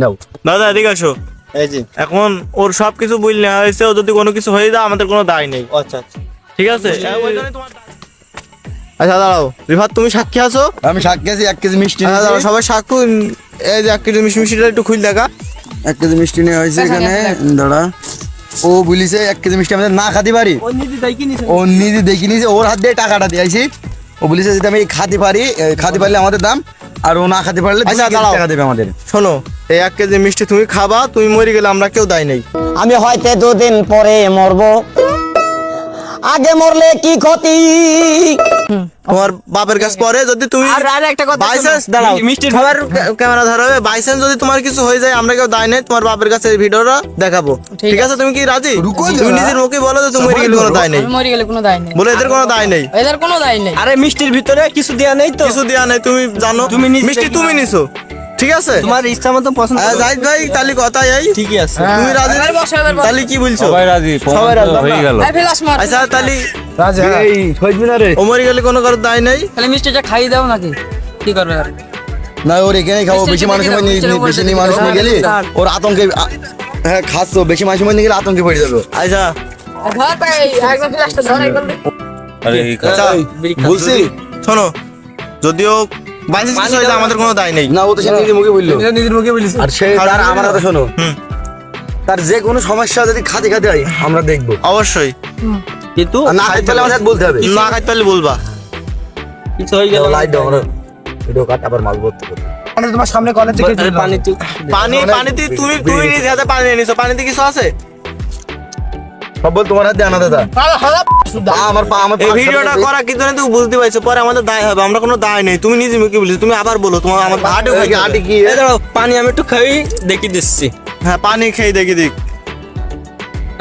নাও দাদা এদিকে আসো। এই জি এখন ওর সবকিছু বুঝ নেওয়া হয়েছে, ও যদি কোনো কিছু হয়ে যায় আমাদের কোনো দায় নেই। আচ্ছা আচ্ছা ঠিক আছে? আচ্ছা দাঁড়াও, রিফাত তুমি সাক্ষী আছো? আমি সাক্ষী আছি। 1 কেজি মিষ্টি আচ্ছা দাঁড়াও, সবাই সাক্ষী। এই যে 1 কেজি মিষ্টিটা একটু খুলে দেখা। 1 কেজি মিষ্টি নেওয়া হয়েছে এখানে। দাঁড়া, ও বলিছে 1 কেজি মিষ্টি আমাদের না খাতে পারি। ও নিজে দেখি নিছে, ওর হাত দিয়ে টাকাটা দিয়েছি। ও বলিছে যদি আমি খাতে পারি, খাতে পারলে আমাদের দাম, আর ও না খাতে পারলে আচ্ছা, 2 কেজি টাকা দেবে আমাদের। শোনো, এই 1 কেজি মিষ্টি তুমি খাবা, তুমি মরে গেলে আমরা কেউ দায় নেই। আমি হয়তো 2 দিন পরে মরবো, আগে মরলে কি ক্ষতি। তোমার বাপের কাছে পরে যদি তুমি আর একটা কথা বাই চান্স, দাঁড়াও, মিষ্টির সবার ক্যামেরা ধরা হবে, বাই চান্স যদি তোমার কিছু হয়ে যায় আমরা কেউ দায় নেই, তোমার বাপের কাছে এই ভিডিওটা দেখাবো। ঠিক আছে? তুমি কি রাজি? তুমি নিজের মুখে বলো যে তুমি মরে গেলে কোনো দায় নেই। মরে গেলে কোনো দায় নেই, বলে এদের কোনো দায় নেই, এদের কোনো দায় নেই। আরে মিষ্টির ভিতরে কিছু দেয়া নেই তো, কিছু দেয়া নেই, তুমি জানো। তুমি নিজে মিষ্টি তুমি নিছো, ঠিক আছে? তোমার ইচ্ছা মতো পছন্দ করো। জাহিদ ভাই তাহলে কথা এই, ঠিকই আছে। তুমি রাজি? এবার বসো, এবার বসো। তাহলে কি বলছো? সবাই রাজি, সবাই রাজি হয়ে গেল। এই ফেলাস মার। আচ্ছা তাহলে রাজি এই ছয়দিন রে ও মরে গেলে কোনো কারো দায় নেই। তাহলে মিষ্টিটা খাইয়ে দাও নাকি? কি করবে আর? না, ওর এখানেই খাবো। বেশি মানুষ বেশি মানুষ নিয়ে গেলে ওর আতঙ্কে হ্যাঁ খাচ্ছো, বেশি মানুষ নিয়ে গেলে আতঙ্কে পড়ে যাবে। আচ্ছা ধর ভাই, একদম ফেলাসটা ধর একদম। আরে আচ্ছা, বলছি শোনো, যদিও বাইরে কিছু হয়ে যায় আমাদের কোনো দায় নেই। না, ও তো সে নিজের মুখে বললো। নিজের মুখে বলিস। আর সে তার আমার কথা শোনো, তার যে কোনো সমস্যা যদি খাতে খাতে হয় আমরা দেখবো। অবশ্যই, কিন্তু আর না খাইতে পারলে আমাদের বলতে হবে। না খাইতে পারলে বলবা। কিছু হয়ে গেল। লাইট দাও, আমরা ভিডিও কাট আবার মাল ভর্তি করবো। মানে তোমার সামনে কলেজ থেকে পানি পানিতে তুমি নিজে হাতে পানি নিয়ে নিছো, পানিতে কিছু আছে? সব বল তোমার হাতে আনা দাদা। আমার পা আমার এই ভিডিওটা করা কি জন্য তুমি বুঝতে পারছো, পরে আমাদের দায় হবে। আমরা কোনো দায় নেই, তুমি নিজে মুখে বলিস। তুমি আবার বলো, তোমার আমার হাটে আটি কি এই দাঁড়াও, পানি আমি একটু খাই দেখি দিচ্ছি। হ্যাঁ, পানি খেয়ে দেখি দিক।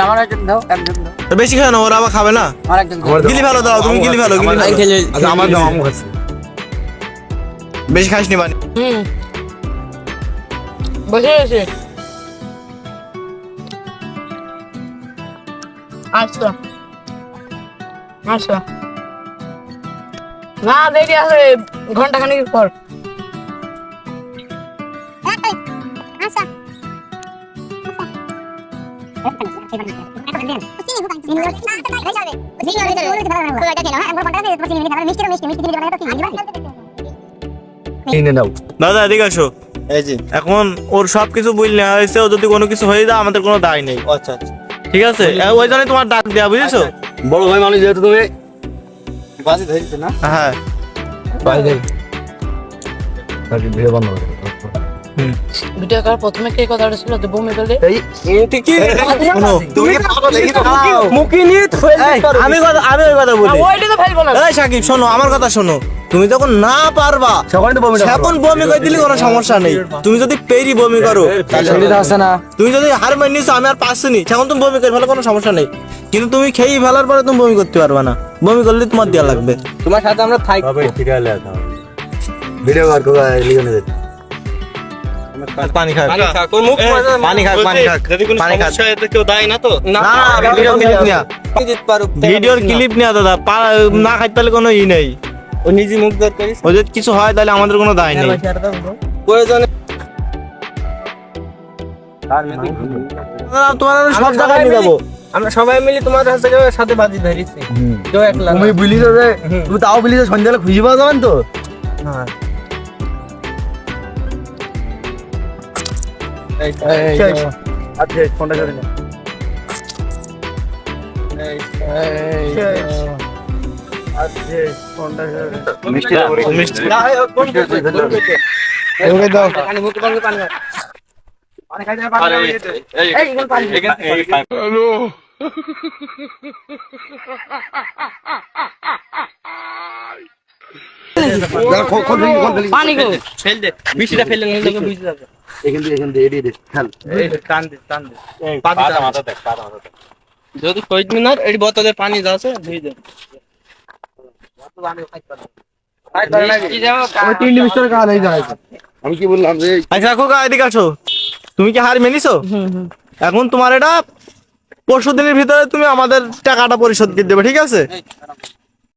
আমার একজন দাও, একজন দাও, বেশি খাও না, ওরা আবার খাবে না। আমার একজন দাও। গিলি ভালো দাও, তুমি গিলি ভালো, গিলি ভালো। খেলে আচ্ছা, আমার দাও, আমি খাচ্ছি। বেশি খাসনি পানি। বসে বসে আচ্ছা আচ্ছা, না দেরি আছে, ঘন্টা খানিক পর। নিয়ে নাও। দাদা এদিকে আসো। এই জি এখন ওর সবকিছু বুঝ নেওয়া হয়েছে, ও যদি কোনো কিছু হয়ে যায় আমাদের কোনো দায় নেই। আচ্ছা আচ্ছা ঠিক আছে? ওই জন্য তোমার ডাক দেয়া, বুঝেছো? বড় ভাই মানুষ যেহেতু তুমি বাজি ধরেছো না হ্যাঁ, ভাই দেই তাকে ভিডিও বন্ধ করে ভিডিও করার প্রথমে কে কথাটা ছিল যে বমি করলে এই ঠিকই। শোনো, তুমি মুখে নিয়ে আমি ওই কথা বলি। ওইটা তো ফেলবো না। এই সাকিব, শোনো আমার কথা শোনো। তুমি যখন না পারবা সকালে তো বমি এখন বমি করে দিলে কোনো সমস্যা নেই। তুমি যদি পেরি বমি করো, সুবিধা আছে না। তুমি যদি হার মানি নিছো আমি আর পারছি নি, তখন তুমি বমি করে ফেলো, কোনো সমস্যা নেই। কিন্তু তুমি খেয়ে ফেলার পরে তুমি বমি করতে পারবে না। বমি করলে তোমার দেওয়া লাগবে। তোমার সাথে আমরা থাকবো। ভিডিও কর করে লিখে নেবে। পানি খাক, পানি খা, কোন মুখ পানি খাক, পানি খাক, পানি খাক। কেউ দায় না তো। না, ভিডিও ক্লিপ নিয়া, দিতে পারো। ভিডিওর ক্লিপ নিয়া দাদা। না খাইতে পারলে কোনো ই নেই। ও নিজে মুখ ধর করিস। ও যদি কিছু হয় তাহলে আমাদের কোনো দায় নেই। প্রয়োজনে তোমার আমি সব জায়গায় নিয়ে যাবো। আমরা সবাই মিলে তোমার সাথে বাজি ধরেছি। কেউ একলা তুমি বলিছো যে তুমি তাও বলিছো সন্ধ্যাবেলা খুঁজে পাওয়া যাবেন তো। হ্যাঁ। আচ্ছা ফোনটা করে নে। আচ্ছা ফোনটা করে নে। মিষ্টি মিষ্টি না হয় কোন ওকে দাও। পানি মুখ বন্ধ পানি না। পানি খাইতে পানি। এই কোন পানি? হ্যালো পানি গো ফেল দে, মিষ্টিটা ফেলে নিলে লোকে বুঝতে যাবে। এখান দিয়ে এডি দে খেল। এই টান দে, টান দে। পাতা মাথা দেখ, পাতা মাথা দেখ। যদি কইত মিনার এই বোতলে পানি যাচ্ছে ধুই দে। ওই 3 মিনিটের কাজ হয়ে যায়। আমি কি বললাম যে আচ্ছা খোকা এদিকে আসো। তুমি কি হার মেনিছো? এখন তোমার এটা 5 দিনের ভিতরে তুমি আমাদের টাকাটা পরিশোধ করে দেবে, ঠিক আছে?